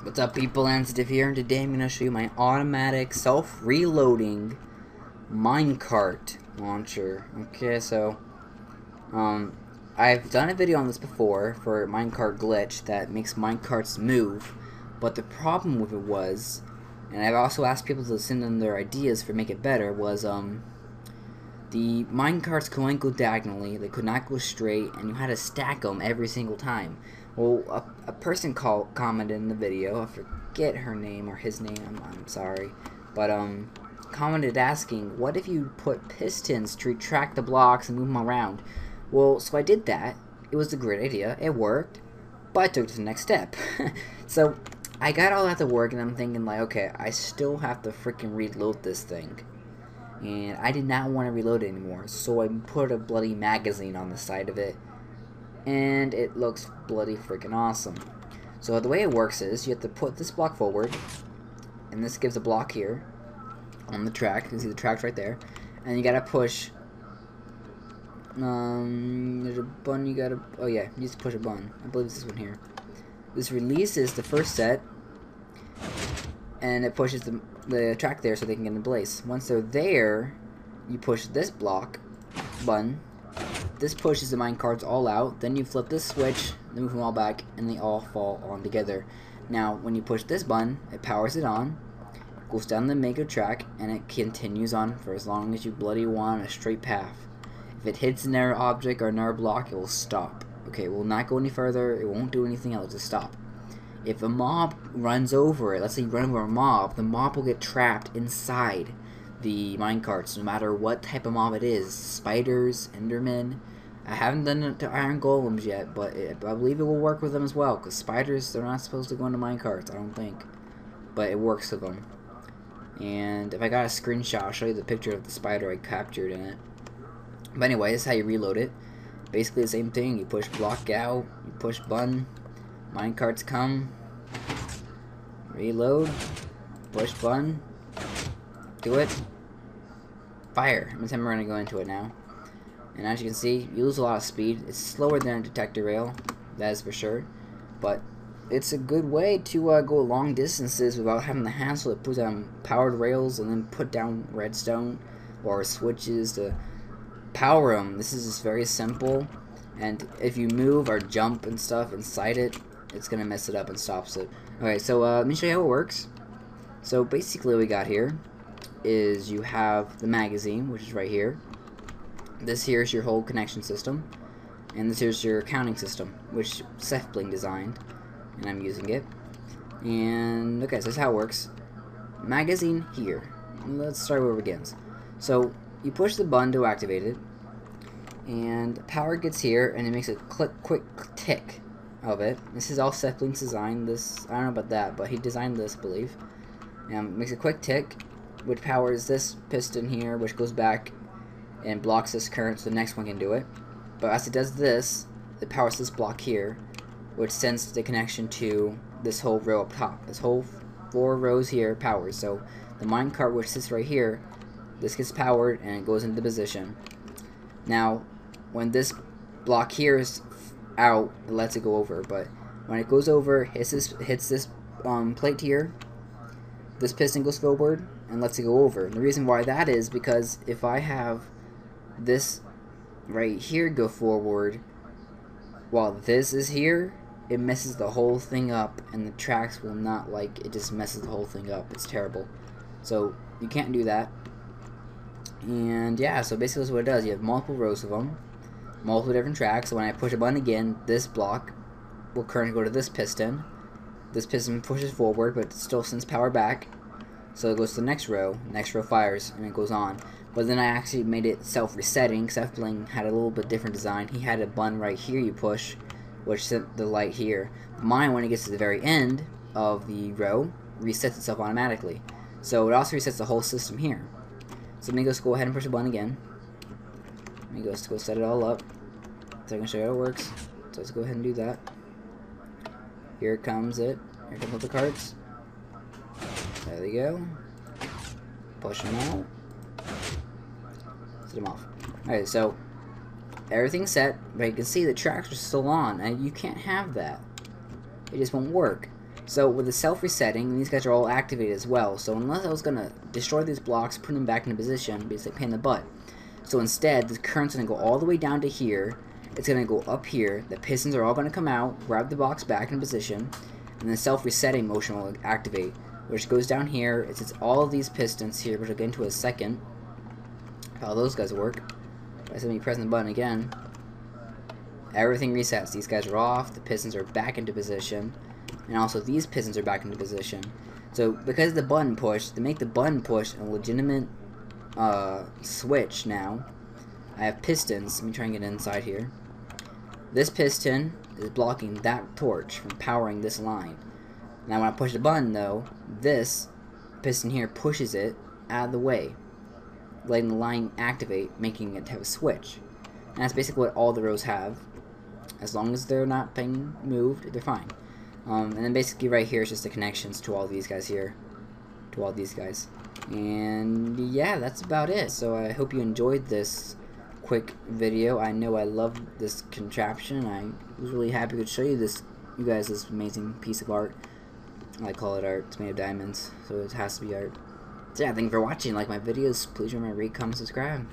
What's up, people? Ansitive here, and today I'm going to show you my automatic self-reloading Minecart launcher. Okay, so I've done a video on this before for Minecart glitch that makes minecarts move, but the problem with it was, and I've also asked people to send in their ideas for make it better, was the minecarts could only go diagonally, they could not go straight, and you had to stack them every single time. Well, a person commented in the video, I forget her name or his name, I'm sorry, but commented asking, what if you put pistons to retract the blocks and move them around? Well, so I did that. It was a great idea, it worked, but I took it to the next step. So I got all that to work, and I'm thinking like, okay, I still have to freaking reload this thing. And I did not want to reload it anymore, so I put a bloody magazine on the side of it, and it looks bloody freaking awesome. So the way it works is you have to put this block forward, and this gives a block here on the track. You can see the track's right there, and you gotta push. There's a button you gotta. Oh yeah, you just push a button. I believe it's this one here. This releases the first set, and it pushes the track there so they can get in place. Once they're there, you push this block button. This pushes the minecarts all out. Then you flip this switch, move them all back, and they all fall on together. Now, when you push this button, it powers it on, goes down the mega track, and it continues on for as long as you bloody want a straight path. If it hits an error object or an error block, it will stop. Okay, it will not go any further. It won't do anything else. Just stop. If a mob runs over it, let's say you run over a mob, the mob will get trapped inside the minecarts, no matter what type of mob it is. Spiders, endermen. I haven't done it to iron golems yet, but I believe it will work with them as well, because spiders, they're not supposed to go into minecarts, I don't think. But it works with them. And if I got a screenshot, I'll show you the picture of the spider I captured in it. But anyway, this is how you reload it. Basically the same thing. You push block out, you push button, minecarts come, reload, push button, do it, fire. I'm going to go into it now. And as you can see, you lose a lot of speed. It's slower than a detector rail, that is for sure. But it's a good way to go long distances without having the hassle to put down powered rails and then put down redstone or switches to power them. This is just very simple. And if you move or jump and stuff inside it, it's going to mess it up and stops it. Okay, so let me show you how it works. So basically what we got here is you have the magazine, which is right here. This here is your whole connection system, and this here's your counting system, which Sethbling designed, and I'm using it. And okay, so that's how it works. Magazine here. Let's start where it begins. So you push the button to activate it, and power gets here, and it makes a quick tick of it. This is all Sethbling's design. This, I don't know about that, but he designed this, I believe. And it makes a quick tick, which powers this piston here, which goes back and blocks this current so the next one can do it. But as it does this, it powers this block here, which sends the connection to this whole row up top. This whole 4 rows here powers. So the minecart, which sits right here, this gets powered and it goes into position. Now, when this block here is out, it lets it go over. But when it goes over, hits this plate here, this piston goes forward and lets it go over. And the reason why that is because if I have this right here go forward while this is here, it messes the whole thing up, and the tracks will not like it. Just messes the whole thing up. It's terrible. So you can't do that. And yeah, so basically that's what it does. You have multiple rows of them, multiple different tracks. So when I push a button again, this block will currently go to this piston. This piston pushes forward, but it still sends power back. So it goes to the next row fires, and it goes on. But then I actually made it self-resetting. Sethbling had a little bit different design. He had a button right here you push, which sent the light here. Mine, when it gets to the very end of the row, resets itself automatically. So it also resets the whole system here. So let me just go ahead and push the button again. Let me go set it all up, so I can show you how it works. So let's go ahead and do that. Here comes it. Here comes all the carts. There they go. Push them out. Set them off. Alright, so everything's set, but you can see the tracks are still on, and you can't have that. It just won't work. So with the self-resetting, these guys are all activated as well. So unless I was going to destroy these blocks, put them back into position, it'd be like a pain in the butt. So instead, the current's going to go all the way down to here. It's going to go up here. The pistons are all going to come out, grab the box back in position, and the self-resetting motion will activate, which goes down here. It's all of these pistons here, which I'll get into in a second. How those guys work. By simply pressing the button again, everything resets. These guys are off. The pistons are back into position. And also these pistons are back into position. So because of the button push, to make the button push a legitimate switch now, I have pistons. Let me try and get inside here. This piston is blocking that torch from powering this line. Now when I push the button though, this piston here pushes it out of the way, letting the line activate, making it have a switch. And that's basically what all the rows have. As long as they're not being moved, they're fine. And then basically right here is just the connections to all these guys here. To all these guys. And yeah, that's about it. So I hope you enjoyed this quick video. I know I love this contraption. I was really happy to show you guys this amazing piece of art. I call it art. It's made of diamonds, so it has to be art. So yeah, thank you for watching. Like my videos, please remember to rate, comment, subscribe.